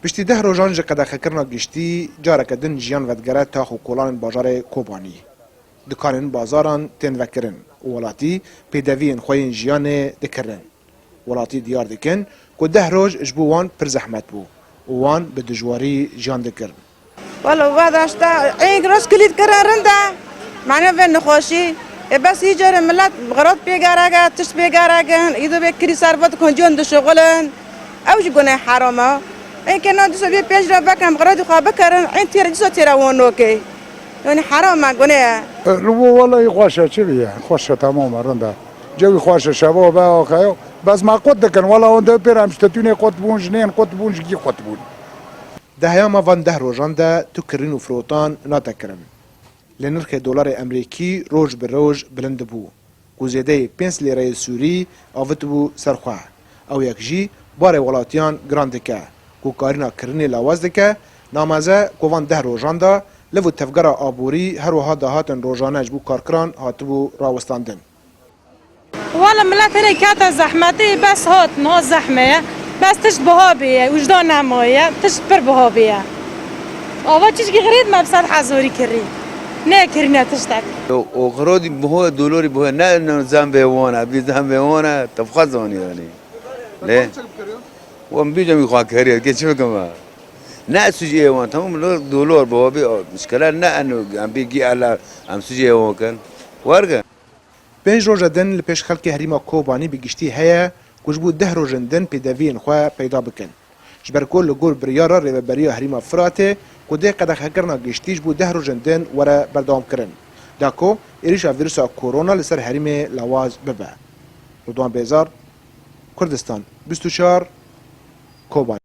پشتی 10 روزان ji qedexekirina giştî careke din jiyan vedgere ta xwe kolanên bajarê Kobanî. Dikanên bazaran tên vekirin û welatî pêdeviyên xwe yên jiyanê dikirin. Welatî diyar dikin ku 10 roj ji bo wan pir zehmet bû û wan bi dijwarî jiyan dikirin. والله واداشتا این روز کلید کردن ده معنی به نخوشی بس هیچ جور ملت غرض بیگارگه تش بیگارگن ایدو به کری سربت کنجون دشغلن اوج گونه حرامه این که نه دوست بی پیش را بکن غرض خواب کردن این تیر جزء تیروانو که یعنی حرامه گونه والله خوشه چی بیه خوشه تمام رنده جوی خوشه شباب با آخه بس ما قد کن والله اون دو پیرم شتتونه قد بون جنین قد بون جگی قد بون Deheyama van 10 rojan de tu kirin û firotan natekirin. Li nirxê dolarê Emerîkî roj bi roj bilind bû. Ku zêdeyê 5 lîreyê Sûrî avit bû serxwe. Ew yek jî barê welatiyan giran dike. Ku karîna kirinê lawaz dike, nameze ku van 10 rojan de li vû tevgera aborî her wiha dahatin rojane ji bo karkiran hatibû rawestandin. والله ملت هني كاتا زحمتي بس هات نو زحمة بس تش بهابية وجدان نماية تش بر بهابية أول شيء غريب ما بصير حزوري كري نه كرينا تشتك وغرودي بهو دولوري بهو نا نظام بهوانا بيزام بهوانا تفخزوني يعني ليه وام بيجم يخوا كريه كيف كمان نا سجيه وان تمام دولار بهو بي مشكلة نا إنه عم بيجي على عم سجيه وان كان ورقة 5 roja din li pêş xelkê herîma Kobanî bi giştî heye ku ji bo 10 rojên din pêdeviyên xwe peyda bikin. Ji ber ku li gor biryara rêveberiya herîma Firatê ku dê qedexekirina giştî ji bo 10 rojên din were berdewam kirin. Da ku êrişa vîrusa korona li ser herîmê lawaz bibe. Rûdwan Bêzar, Kurdistan 24 Kobanî.